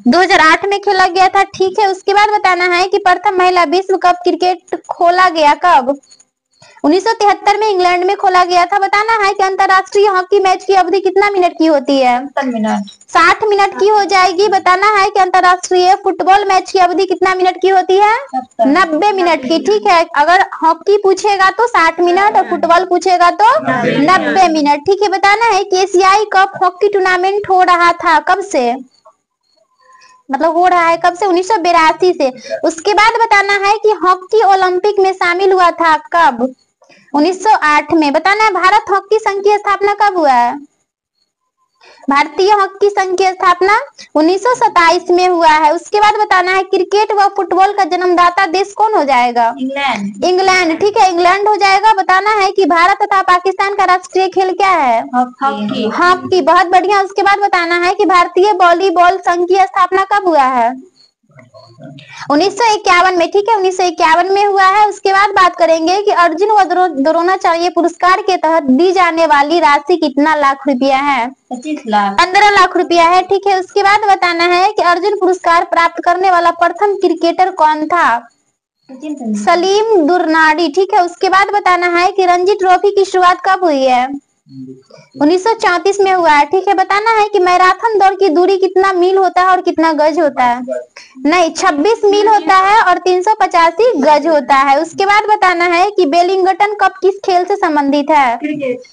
2008 में खेला गया था। ठीक है, उसके बाद बताना है कि प्रथम महिला विश्व कप क्रिकेट खोला गया कब? 1973 में इंग्लैंड में खोला गया था। बताना है कि अंतरराष्ट्रीय हॉकी मैच की अवधि कितना मिनट की होती है? 60 मिनट की हो जाएगी। बताना है कि अंतरराष्ट्रीय फुटबॉल मैच की अवधि कितना मिनट की होती है? 90 मिनट की। ठीक है, अगर हॉकी पूछेगा तो 60 मिनट और फुटबॉल पूछेगा तो 90 मिनट। ठीक है, बताना है कि एशियाई कप हॉकी टूर्नामेंट हो रहा था कब से, मतलब हो रहा है कब से? 1982 से। उसके बाद बताना है कि हॉकी ओलंपिक में शामिल हुआ था कब? 1908 में। बताना है भारत हॉकी संघ की स्थापना कब हुआ है? भारतीय हॉकी संघ की स्थापना 1927 में हुआ है। उसके बाद बताना है क्रिकेट व फुटबॉल का जन्मदाता देश कौन हो जाएगा? इंग्लैंड। ठीक है, इंग्लैंड हो जाएगा। बताना है कि भारत तथा पाकिस्तान का राष्ट्रीय खेल क्या है? हॉकी। बहुत बढ़िया। उसके बाद बताना है कि भारतीय वॉलीबॉल संघ की स्थापना कब हुआ है? 1951 में। ठीक है, 1951 में हुआ है। उसके बाद बात करेंगे कि अर्जुन व द्रोणाचार्य पुरस्कार के तहत दी जाने वाली राशि कितना लाख रुपया है? 15 लाख रुपया है। ठीक है, उसके बाद बताना है कि अर्जुन पुरस्कार प्राप्त करने वाला प्रथम क्रिकेटर कौन था? सलीम दुर्रानी। ठीक है, उसके बाद बताना है कि रणजी ट्रॉफी की शुरुआत कब हुई है? 1934 में हुआ है। ठीक है, बताना है कि मैराथन दौड़ की दूरी कितना मील होता है और कितना गज होता है? नहीं, 26 मील होता है और 385 गज होता है। उसके बाद बताना है कि वेलिंगटन कप किस खेल से संबंधित है?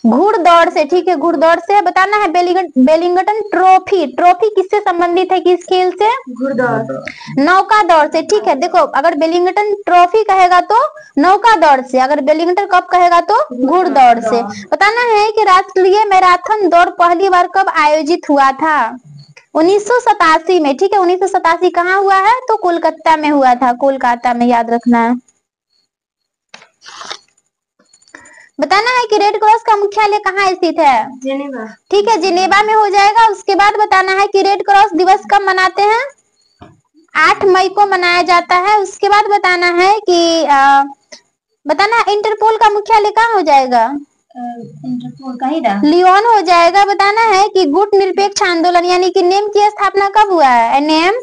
घुड़दौड़ से। ठीक है, घुड़दौड़ से। बताना है वेलिंगटन ट्रॉफी किससे संबंधित है, किस खेल से? घुड़दौड़। नौका दौड़ से। ठीक है, देखो अगर वेलिंगटन ट्रॉफी कहेगा तो नौका दौड़ से, अगर वेलिंगटन कप कहेगा तो घुड़दौड़ से। बताना है कि राष्ट्रीय मैराथन दौड़ पहली बार कब आयोजित हुआ था? 1987 में। ठीक है, 1987 कहाँ हुआ है? तो कोलकाता में हुआ था, कोलकाता में, याद रखना है। बताना है कि रेड क्रॉस का मुख्यालय कहाँ स्थित है? जेनेवा। ठीक है, जेनेवा में हो जाएगा। उसके बाद बताना है कि रेड क्रॉस दिवस कब मनाते हैं? 8 मई को मनाया जाता है। उसके बाद बताना है कि बताना इंटरपोल का मुख्यालय कहाँ हो जाएगा? लियोन हो जाएगा। बताना है कि गुट निरपेक्ष आंदोलन यानी कि नेम की स्थापना कब हुआ है? नेम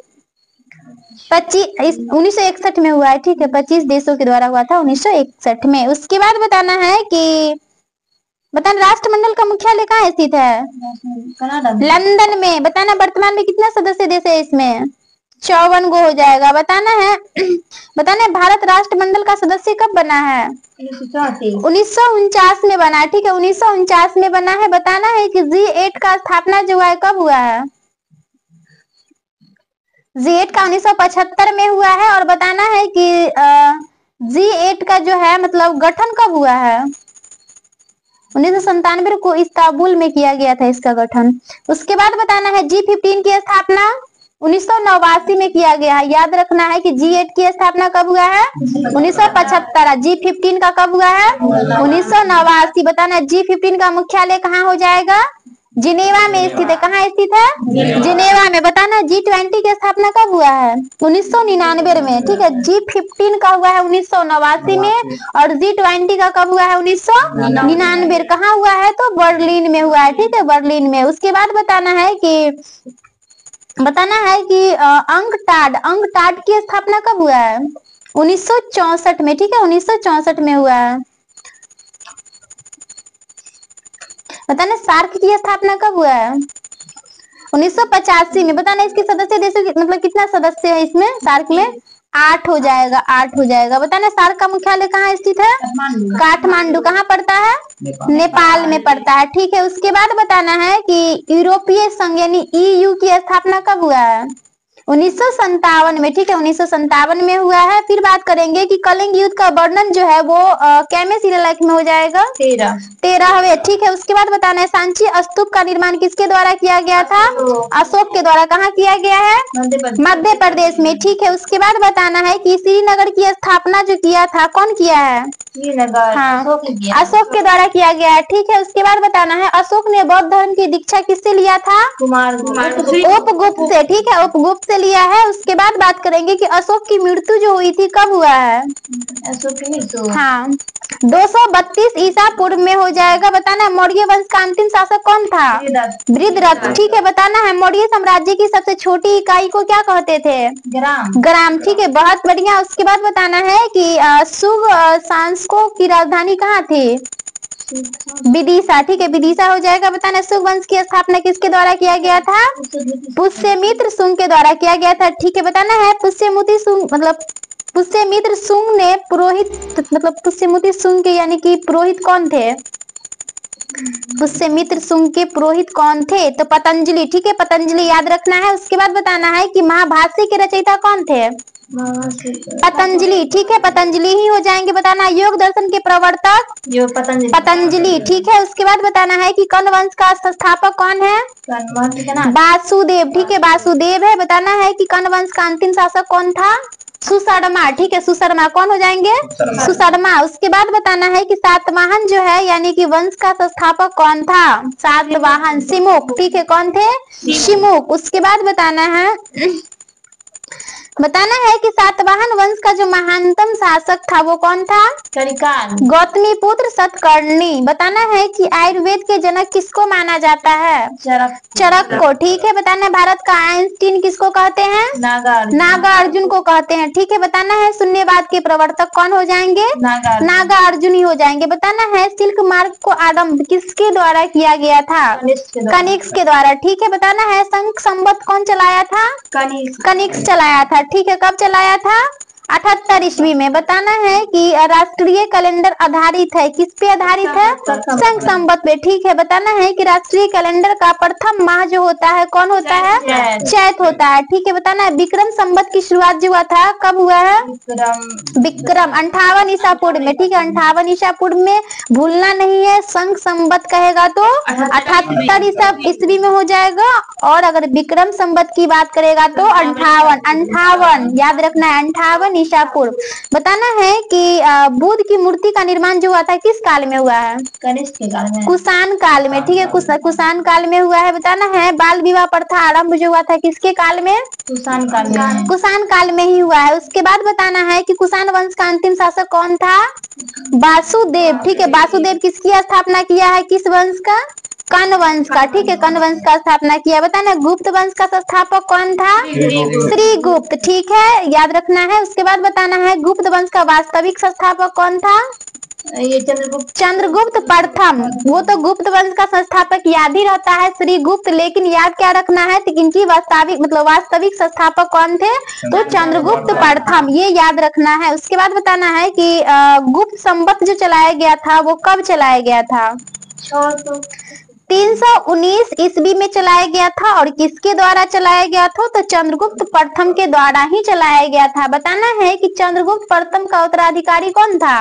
1961 में हुआ है। ठीक है, 25 देशों के द्वारा हुआ था 1961 में। उसके बाद बताना है कि बताना राष्ट्रमंडल का मुख्यालय कहाँ स्थित है? लंदन में। बताना वर्तमान में कितना सदस्य देश है इसमें? 54 गो हो जाएगा। बताना है भारत राष्ट्रमंडल का सदस्य कब बना है? 1949 में बना है। ठीक है, 1949 में बना है। बताना है कि G8 का स्थापना जो है कब हुआ है? G8 का 1975 में हुआ है। और बताना है कि G8 का जो है मतलब गठन कब हुआ है? 1997 को इस्तांबुल में किया गया था इसका गठन। उसके बाद बताना है G15 की स्थापना 1989 में किया गया है। याद रखना है कि G8 की स्थापना कब हुआ है? 1975। G15 का कब हुआ है? 1989। बताना G15 का मुख्यालय कहाँ हो जाएगा? जिनेवा में स्थित है। कहाँ स्थित है? जिनेवा में। बताना G20 की स्थापना कब हुआ है? 1999 में। ठीक है, G15 का हुआ है 1989 में और G20 का कब हुआ है? 1999। कहाँ हुआ है? तो बर्लिन में हुआ है। ठीक है, बर्लिन में। उसके बाद बताना है कि अंकटाड की स्थापना कब हुआ है? 1964 में। ठीक है, 1964 में हुआ है। बताना सार्क की स्थापना कब हुआ है? 1985 में। बताना इसके सदस्य देशों की मतलब कितना सदस्य है इसमें सार्क में? 8 हो जाएगा, 8 हो जाएगा। बताना सार्क का मुख्यालय कहाँ स्थित है? काठमांडू। कहाँ पड़ता है? नेपाल में पड़ता है। ठीक है, उसके बाद बताना है कि यूरोपीय संघ यानी EU की स्थापना कब हुआ है? 1957 में। ठीक है, 1957 में हुआ है। फिर बात करेंगे कि कलिंग युद्ध का वर्णन जो है वो कैमे शिलालेख में हो जाएगा? 13वें। ठीक है, उसके बाद बताना है सांची स्तूप का निर्माण किसके द्वारा किया गया था? अशोक के द्वारा। कहाँ किया गया है? मध्य प्रदेश में। ठीक है, उसके बाद बताना है कि श्रीनगर की स्थापना जो किया था कौन किया है? हाँ, अशोक के द्वारा किया गया है। ठीक है, उसके बाद बताना है अशोक ने बौद्ध धर्म की दीक्षा किससे लिया था? उपगुप्त से। ठीक है, उपगुप्त से लिया है। उसके बाद बात करेंगे कि अशोक की मृत्यु जो हुई थी कब हुआ है? अशोक की मृत्यु, हाँ, 232 ईसा पूर्व में हो जाएगा। बताना है मौर्य वंश का अंतिम शासक कौन था? वृद्धरथ। ठीक है, बताना है मौर्य साम्राज्य की सबसे छोटी इकाई को क्या कहते थे? ग्राम। ठीक है, बहुत बढ़िया। उसके बाद बताना है कि सुग शासकों की राजधानी कहाँ थी? विदिशा। ठीक है, विदिशा हो जाएगा। बताना सुग वंश की स्थापना किसके द्वारा किया गया था? पुष्यमित्र शुंग के द्वारा किया गया था। ठीक है, बताना है पुष्यमित्र शुंग मतलब पुष्यमित्र शुंग ने पुरोहित मतलब पुष्यमित्र शुंग के यानी कि पुरोहित कौन थे? पुष्यमित्र शुंग के पुरोहित कौन थे? तो पतंजलि। ठीक है, पतंजलि याद रखना है। उसके बाद बताना है कि महाभाष्य के रचयिता कौन थे? पतंजलि। ठीक है, पतंजलि ही हो जाएंगे। बताना योग दर्शन के प्रवर्तक पतंजलि। ठीक है, उसके बाद बताना है कि कर्ण वंश का संस्थापक कौन है? वासुदेव। ठीक है, वासुदेव है। बताना है कि कर्ण वंश का अंतिम शासक कौन था? सुशर्मा। ठीक है, सुशर्मा कौन हो जाएंगे? सुशर्मा। उसके बाद बताना है कि सातवाहन जो है यानी कि वंश का संस्थापक कौन था? सातवाहन सिमुक। ठीक है, कौन थे? सिमुक। उसके बाद बताना है कि सातवाहन वंश का जो महानतम शासक था वो कौन था? गौतमी पुत्र सतकर्णी। बताना है कि आयुर्वेद के जनक किसको माना जाता है? चरक को। ठीक है, बताना है भारत का आइंस्टीन किसको कहते हैं? नागार्जुन को कहते हैं। ठीक है, बताना है शून्यवाद के प्रवर्तक कौन हो जाएंगे? नागार्जुन ही हो जाएंगे। बताना है सिल्क मार्ग को आरंभ किसके द्वारा किया गया था? कनिष्क के द्वारा। ठीक है, बताना है संघ संवत कौन चलाया था? कनिष्क चलाया था। ठीक है, कब चलाया था? 78 ईस्वी में। बताना है कि राष्ट्रीय कैलेंडर आधारित है किस पे आधारित है? संघ संवत पे। ठीक है, बताना है कि राष्ट्रीय कैलेंडर का प्रथम माह जो होता है कौन होता है? चैत होता है। ठीक है, बताना है विक्रम संवत की शुरुआत जो हुआ था कब हुआ है? विक्रम 58 ईसा पूर्व में। ठीक है, 58 ईसा पूर्व में भूलना नहीं है। संघ संवत कहेगा तो 78 ईसा ईस्वी में हो जाएगा। और अगर विक्रम संवत की बात करेगा तो 58 याद रखना है, 58 ईसा पूर्व। बताना है कि बुद्ध की मूर्ति का निर्माण जो हुआ था किस काल में हुआ है? कनिष्क के काल में, कुषाण काल में। ठीक है, कुषाण काल में हुआ है। बताना है बाल विवाह प्रथा आरंभ जो हुआ था किसके काल में? कुषाण काल में। कुषाण काल में ही हुआ है। उसके बाद बताना है कि कुषाण वंश का अंतिम शासक कौन था? वासुदेव। ठीक है, वासुदेव किसकी स्थापना किया है? किस वंश का? कर्ण वंश का। ठीक है, कर्ण वंश का स्थापना किया। बताना गुप्त वंश का संस्थापक कौन था? श्रीगुप्त। ठीक है, याद रखना है। उसके बाद बताना है गुप्त वंश का वास्तविक संस्थापक कौन था? ये चंद्रगुप्त प्रथम। वो तो गुप्त वंश का संस्थापक याद ही रहता है श्रीगुप्त, लेकिन याद क्या रखना है कि इनकी वास्तविक संस्थापक कौन थे? तो चंद्रगुप्त प्रथम, ये याद रखना है। उसके बाद बताना है कि गुप्त संवत जो चलाया गया था वो कब चलाया गया था? 319 ईस्वी में चलाया गया था। और किसके द्वारा चलाया गया था? तो चंद्रगुप्त प्रथम के द्वारा ही चलाया गया था। बताना है कि चंद्रगुप्त प्रथम का उत्तराधिकारी कौन था?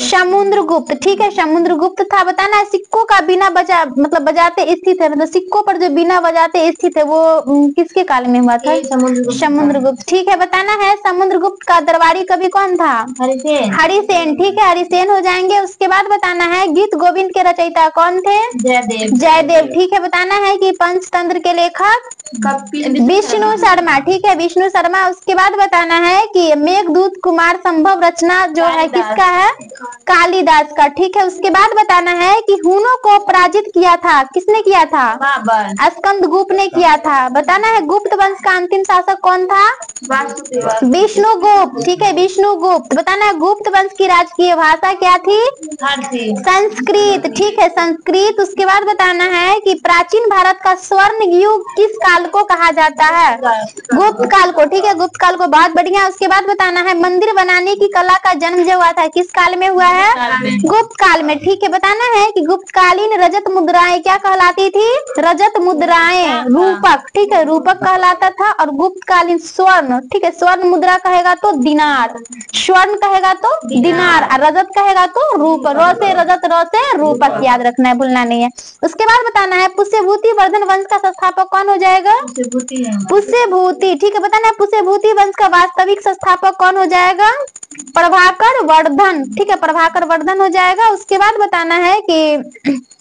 समुद्रगुप्त। ठीक है, समुद्रगुप्त था। बताना है सिक्कों का बिना बजाते स्थित है, मतलब सिक्कों पर जो बिना बजाते स्थित है वो किसके काल में हुआ था? समुद्रगुप्त। ठीक है, बताना है समुद्रगुप्त का दरबारी कवि कौन था? हरिसेन। ठीक है, हरिसेन हो जाएंगे। उसके बाद बताना है गीत गोविंद के रचयिता कौन थे? जयदेव। ठीक है, बताना है कि पंचतंत्र के लेखक विष्णु शर्मा। ठीक है, विष्णु शर्मा। उसके बाद बताना है कि मेघदूत कुमार संभव रचना जो है किसका है? कालिदास का। ठीक है, उसके बाद बताना है कि हुनों को पराजित किया था किसने किया था? स्कंदगुप्त ने किया था। बताना है गुप्त वंश का अंतिम शासक कौन था? विष्णुगुप्त। ठीक है, विष्णुगुप्त। बताना है गुप्त वंश की राजकीय भाषा क्या थी? संस्कृत। ठीक है, संस्कृत। उसके बाद बताना है कि प्राचीन भारत का स्वर्ण युग किस काल काल को कहा जाता है? गुप्त काल को। ठीक है, गुप्त काल को, बहुत बढ़िया। उसके बाद बताना है मंदिर बनाने की कला का जन्म जो हुआ था किस काल में हुआ है? गुप्त काल में। ठीक है, बताना है कि गुप्तकालीन रजत मुद्राएं क्या कहलाती थी? रजत मुद्राएं रूपक। ठीक है, रूपक कहलाता था। और गुप्तकालीन स्वर्ण, ठीक है, स्वर्ण मुद्रा कहेगा तो दिनार, स्वर्ण कहेगा तो दिनार, और रजत कहेगा तो रूप। रो से रजत, रो से रूपक, याद रखना है, भूलना नहीं है। उसके बाद बताना है पुष्यभूति वर्धन वंश का संस्थापक कौन हो जाएगा? पुष्यभूति। ठीक है, बताना है पुष्यभूति वंश का वास्तविक संस्थापक कौन हो जाएगा? प्रभाकर वर्धन। ठीक है, प्रभाकर वर्धन हो जाएगा। उसके बाद बताना है कि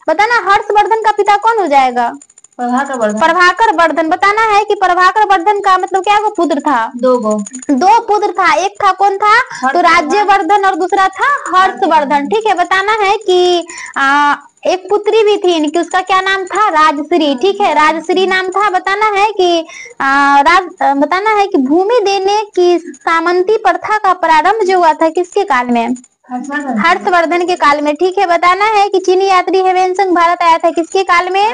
बताना हर्षवर्धन का पिता कौन हो जाएगा? प्रभाकर वर्धन। बताना है कि प्रभाकर वर्धन का मतलब क्या पुत्र था? दो पुत्र था। एक था कौन था? तो राज्यवर्धन, और दूसरा था हर्षवर्धन। ठीक है, बताना है कि एक पुत्री भी थी इनकी, उसका क्या नाम था? राजश्री। ठीक है, राजश्री नाम था। बताना है कि बताना है कि भूमि देने की सामंती प्रथा का प्रारंभ जो हुआ था किसके काल में? हर्षवर्धन के काल में। ठीक है, बताना है कि चीनी यात्री हेवेनसंग भारत आया था किसके काल में?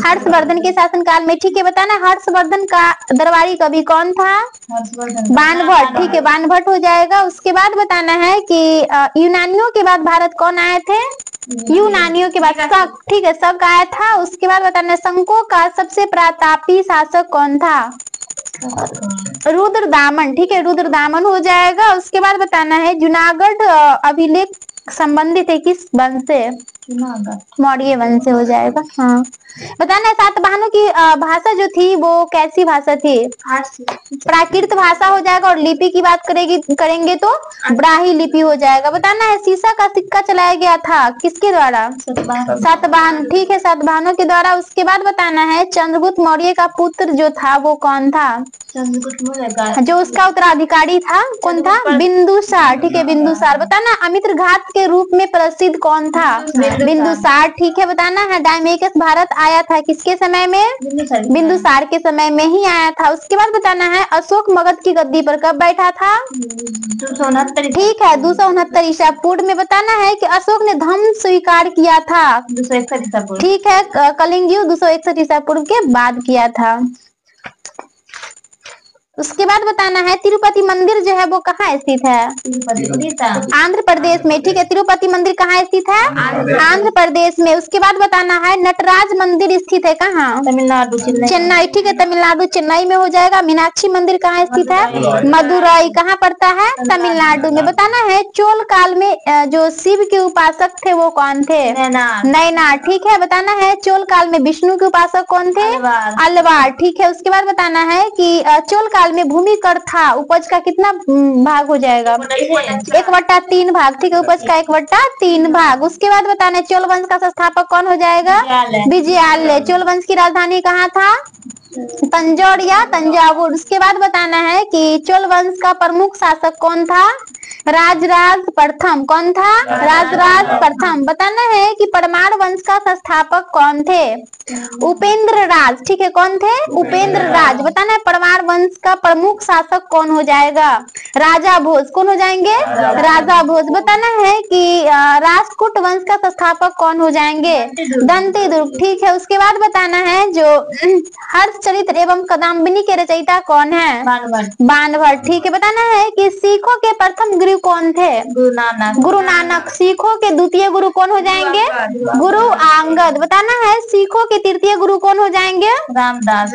हर्षवर्धन के शासन काल में। ठीक है, बताना हर्षवर्धन का दरबारी कवि कौन था? बाणभट्ट। ठीक है, बाणभट्ट हो जाएगा। उसके बाद बताना है कि यूनानियों के बाद भारत कौन आए थे? यूनानियों के बाद शक। ठीक है, शक आया था। उसके बाद बताना है शंकों का सबसे प्रतापी शासक कौन था? रुद्रदामन। ठीक है, रुद्रदामन हो जाएगा। उसके बाद बताना है जूनागढ़ अभिलेख संबंधित है किस वंश से? मौर्य वंश से हो जाएगा। हाँ, बताना है सातवाहनों की भाषा जो थी वो कैसी भाषा थी? प्राकृत भाषा हो जाएगा। और लिपि की बात करेंगे तो ब्राह्मी लिपि हो जाएगा। बताना है सीसा का सिक्का चलाया गया था किसके द्वारा? सातवाहन। ठीक है, सातवाहनों के द्वारा। उसके बाद बताना है चंद्रगुप्त मौर्य का पुत्र जो था वो कौन था? जो उसका उत्तराधिकारी था कौन था? बिंदुसार। ठीक है, बिंदुसार। बताना अमित्र घात के रूप में प्रसिद्ध कौन था? बिंदुसार। ठीक है, बताना है डायमेकस भारत आया था किसके समय में? बिंदुसार के समय में ही आया था। उसके बाद बताना है अशोक मगध की गद्दी पर कब बैठा था? 269। ठीक है, 269 ईसा पूर्व में। बताना है कि अशोक ने धम्म स्वीकार किया था 261 ईसा पूर्व। ठीक है, कलिंग युद्ध 261 ईसा पूर्व के बाद किया था। उसके बाद बताना है तिरुपति मंदिर जो है वो कहाँ स्थित है? आंध्र प्रदेश में। ठीक है, तिरुपति मंदिर कहाँ स्थित है? आंध्र प्रदेश में। उसके बाद बताना है नटराज मंदिर स्थित है कहाँ? तमिलनाडु, चेन्नई। ठीक है, तमिलनाडु चेन्नई में हो जाएगा। मीनाक्षी मंदिर कहाँ स्थित है? मदुरई। कहाँ पड़ता है? तमिलनाडु में। बताना है चोल काल में जो शिव के उपासक थे वो कौन थे? नैनार। ठीक है, बताना है चोल काल में विष्णु के उपासक कौन थे? अलवार। ठीक है, उसके बाद बताना है कि चोल काल में भूमि कर था उपज का कितना भाग हो जाएगा? 1/3 भाग। ठीक है, उपज का 1/3 भाग। उसके बाद बताना है चोल वंश का संस्थापक कौन हो जाएगा? विजयालय। चोल वंश की राजधानी कहाँ था? तंजौर या तंजावुर। उसके बाद बताना है कि चोल वंश का प्रमुख शासक कौन था? राजराज प्रथम। कौन था? राजराज प्रथम। बताना है कि परमार वंश का संस्थापक कौन थे? उपेंद्र राज। ठीक है, कौन थे? उपेंद्र राज। बताना है परमार वंश का प्रमुख शासक कौन हो जाएगा? राजा भोज। कौन हो जाएंगे? राजा भोज। बताना है कि राष्ट्रकूट वंश का संस्थापक कौन हो जाएंगे? दंतिदुर्ग। ठीक है, उसके बाद बताना है जो हर्षचरित्र एवं कादम्बिनी के रचयिता कौन है? बाणभट्ट। ठीक है, बताना है कि सिखों के प्रथम गुरु कौन थे? गुरु नानक। सिखों के द्वितीय गुरु कौन हो जाएंगे? गुरु अंगद। बताना है सिखों के तृतीय गुरु कौन हो जाएंगे? रामदास।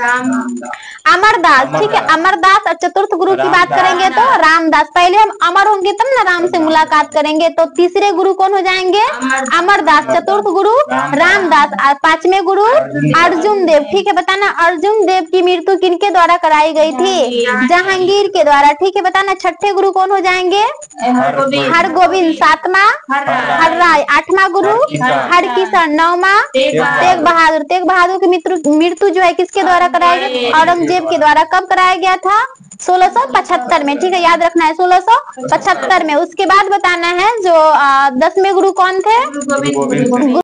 अमरदास। ठीक है, अमरदास। और चतुर्थ गुरु की बात करेंगे तो रामदास। पहले हम अमर होंगे तब ना राम से मुलाकात करेंगे। तो तीसरे गुरु कौन हो जाएंगे? अमरदास। चतुर्थ गुरु रामदास। और पांचवें गुरु अर्जुन देव। ठीक है, बताना अर्जुन देव की मृत्यु किनके द्वारा कराई गई थी? जहांगीर के द्वारा। ठीक है, बताना छठे गुरु कौन हो जाएंगे? हरगोविंद। सातवां हरराय। आठवां गुरु हरकिशन। नौवां तेग बहादुर। तेग बहादुर की मृत्यु जो है किसके द्वारा कराई गई? औरंगजेब के द्वारा। कब कराया गया था? 1675 में। ठीक है, याद रखना है 1675 में। उसके बाद बताना है जो 10वें गुरु कौन थे?